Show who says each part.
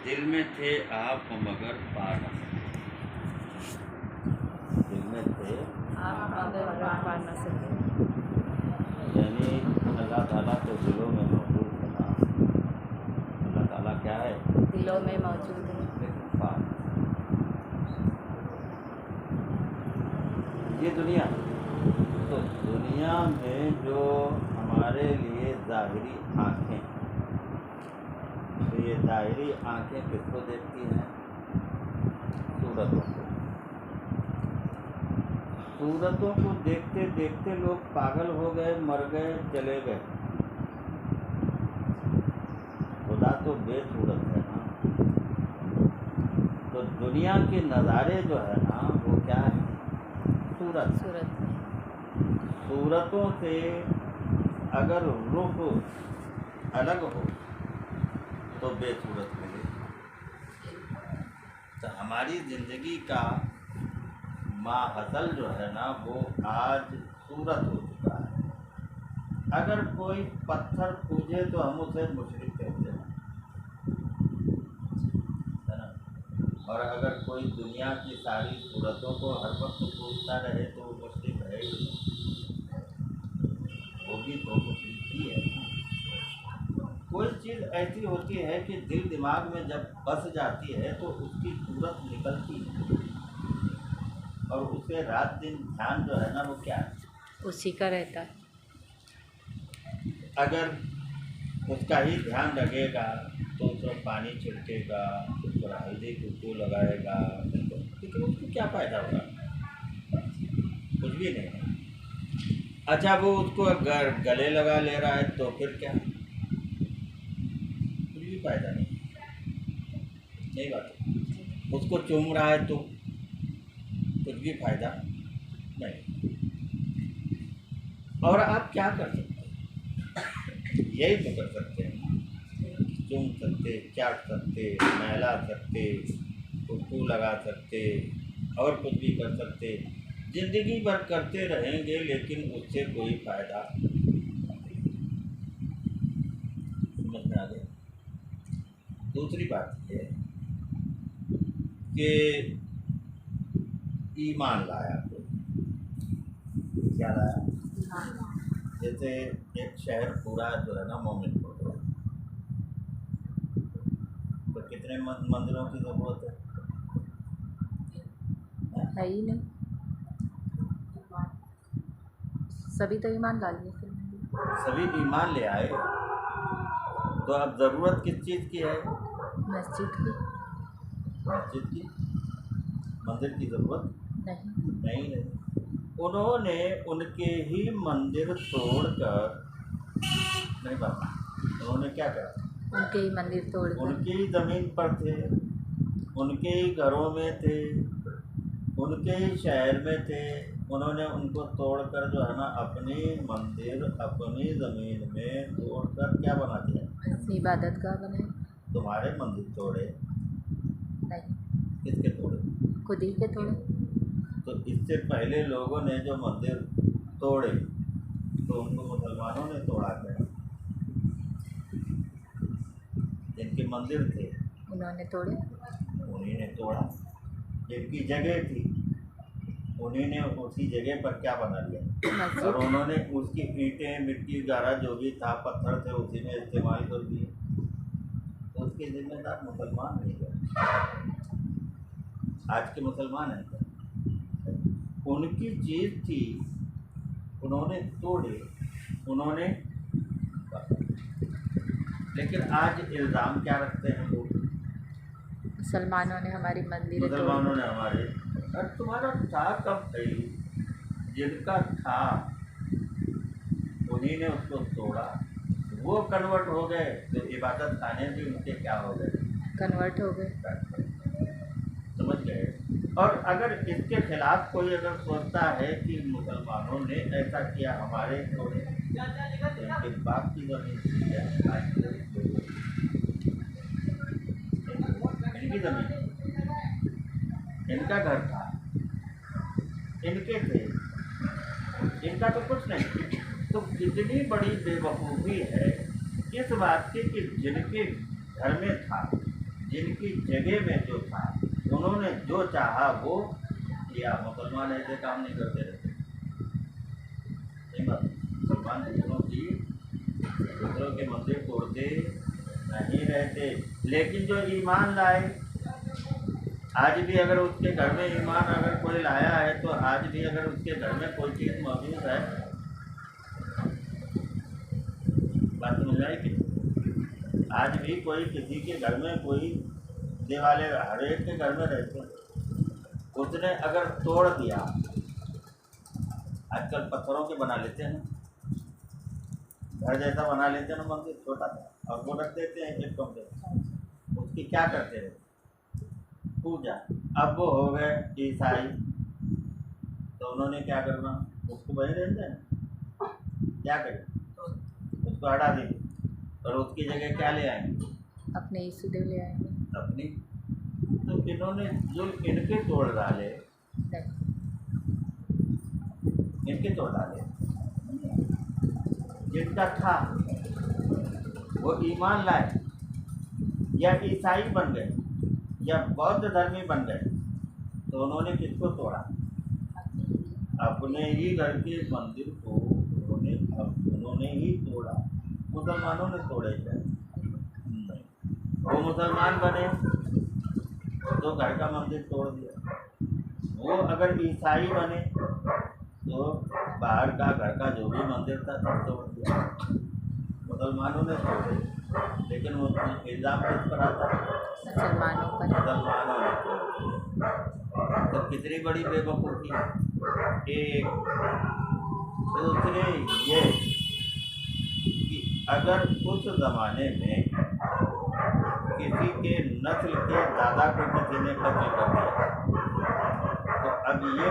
Speaker 1: दिल में थे आप मगर पा न सके। दिल में थे
Speaker 2: आप मगर पा न सके।
Speaker 1: यानी अल्लाह ताला तो दिलों में मौजूद है ना। अल्लाह ताला क्या है?
Speaker 2: दिलों में मौजूद है।
Speaker 1: लेकिन पा ये दुनिया, तो दुनिया में जो हमारे लिए ज़ाहिरी आँखें, तो ये ज़ाहिरी आँखें किसको देखती हैं? सूरतों को। सूरतों को देखते देखते लोग पागल हो गए, मर गए, चले गए। खुदा तो बेसूरत है ना। तो दुनिया के नज़ारे जो है ना वो क्या है? सूरत। सूरतों से अगर रुख अलग हो तो बेसूरत मिले। तो हमारी ज़िंदगी का माहसल जो है ना वो आज सूरत हो चुका है। अगर कोई पत्थर पूजे तो हम उसे मुशरिक कहते हैं, है ना। और अगर कोई दुनिया की सारी सूरतों को हर वक्त पूजता रहे तो वो मुशरिक है ही नहीं। वो भी तो मुशरिक ही है ना। कोई चीज़ ऐसी होती है कि दिल दिमाग में जब बस जाती है तो उसकी सूरत निकलती है, और उसे रात दिन ध्यान जो है ना वो क्या है?
Speaker 2: उसी का रहता है।
Speaker 1: अगर उसका ही ध्यान रखेगा तो उसमें पानी छिड़केगा, उस पर हल्दी कुछ लगाएगा, लेकिन उसको क्या फ़ायदा होगा? कुछ भी नहीं है। अच्छा, वो उसको अगर गले लगा ले रहा है तो फिर क्या? कुछ भी फ़ायदा नहीं, नहीं बात है। उसको चूम रहा है तो कुछ भी फ़ायदा नहीं। और आप क्या कर सकते हैं? यही तो कर सकते हैं, चूम सकते, चाट सकते, नहला सकते, खुशबू लगा सकते, और कुछ भी कर सकते। ज़िंदगी भर करते रहेंगे लेकिन उससे कोई फ़ायदा समझ में आ गया। दूसरी बात ये कि ईमान लाया कोई, क्या लाया? जैसे एक शहर पूरा जो है ना मोमिन हो गया, तो कितने मंदिरों की ज़रूरत
Speaker 2: है ही नहीं, सभी तो ईमान ला लिए।
Speaker 1: सभी ईमान ले आए, तो अब ज़रूरत किस चीज़ की है?
Speaker 2: मस्जिद की।
Speaker 1: मस्जिद की? मंदिर की ज़रूरत नहीं है। उन्होंने उनके ही मंदिर तोड़कर, नहीं बात, उन्होंने क्या करा?
Speaker 2: उनके ही मंदिर तोड़कर,
Speaker 1: उनकी ही ज़मीन पर थे, उनके ही घरों में थे, उनके ही शहर में थे, उन्होंने उनको तोड़कर जो है ना अपनी मंदिर अपनी ज़मीन में तोड़कर क्या बना दिया?
Speaker 2: इबादत गाह बनाए।
Speaker 1: तुम्हारे मंदिर तोड़े?
Speaker 2: नहीं,
Speaker 1: किसके तोड़े?
Speaker 2: खुद ही के तोड़े।
Speaker 1: तो इससे पहले लोगों ने जो मंदिर तोड़े तो उनको मुसलमानों ने तोड़ा क्या? जिनके मंदिर थे
Speaker 2: उन्होंने तोड़े,
Speaker 1: उन्हीं ने तोड़ा। जिनकी जगह थी उन्हीं ने उसी जगह पर क्या बना लिया, और उन्होंने उसकी ईंटें, मिट्टी, गारा जो भी था, पत्थर थे, उसी में इस्तेमाल कर दिए। तो उसके जिम्मेदार मुसलमान नहीं गए, आज के मुसलमान हैं क्या? उनकी चीज़ थी, उन्होंने तोड़े, उन्होंने। लेकिन आज इल्ज़ाम क्या रखते हैं लोग?
Speaker 2: मुसलमानों ने हमारी मंदिर,
Speaker 1: मुसलमानों ने हमारे, और तुम्हारा था कब भाई? जिनका था उन्हीं ने उसको तोड़ा, वो कन्वर्ट हो गए, तो इबादत खाने भी उनके क्या हो गए?
Speaker 2: कन्वर्ट हो गए।
Speaker 1: समझ गए। और अगर इसके खिलाफ कोई अगर सोचता है कि मुसलमानों ने ऐसा किया हमारे थोड़े, तो इनके बाप की ज़मीन इनकी ज़मीन, इनका घर था, इनके थे, इनका तो कुछ नहीं। तो कितनी बड़ी बेवकूफ़ी है इस बात की कि जिनके घर में था, जिनकी जगह में जो था, उन्होंने जो चाहा वो किया। मुसलमान ऐसे काम नहीं करते रहते। नहीं बात, मुसलमान दूसरों के मंदिर तोड़ते नहीं रहते। लेकिन जो ईमान लाए, आज भी अगर उसके घर में ईमान अगर कोई लाया है, तो आज भी अगर उसके घर में कोई चीज़ मौजूद है, बात समझ में आई कि आज भी कोई किसी के घर में कोई देवाले हर एक के घर में रहते हैं, उसने अगर तोड़ दिया, आजकल पत्थरों के बना लेते हैं, घर जैसा बना लेते हैं ना मंदिर छोटा सा, और वो रख देते हैं एक कमरे, उसकी क्या करते हैं? पूजा। अब वो हो गए ईसाई, तो उन्होंने क्या करना, उसको वहीं रहते हैं, क्या करें, उसको हटा देंगे और उसकी जगह क्या ले आएंगे?
Speaker 2: अपने यीशुदेव ले आएंगे।
Speaker 1: अपनी। तो इन्होंने जो इनके तोड़ डाले, इनके तोड़ डाले, जिनका था वो ईमान लाए या ईसाई बन गए या बौद्ध धर्मी बन गए, तो उन्होंने किसको तोड़ा? अपने ही घर के मंदिर को उन्होंने ही तोड़ा। मुसलमानों ने तोड़े थे नहीं, वो मुसलमान बने तो घर का मंदिर तोड़ दिया, वो अगर ईसाई बने तो बाहर का घर का जो भी मंदिर था सब तोड़ दिया। मुसलमानों ने तोड़े, लेकिन वो इल्ज़ाम किस पर आता है?
Speaker 2: मुसलमानों पर।
Speaker 1: मुसलमानों ने। तो कितनी बड़ी बेवकूफ़ी है। एक दूसरे ये कि अगर उस ज़माने में किसी के नस्ल के दादा को किसी ने कत्ल कर दिया, तो अब ये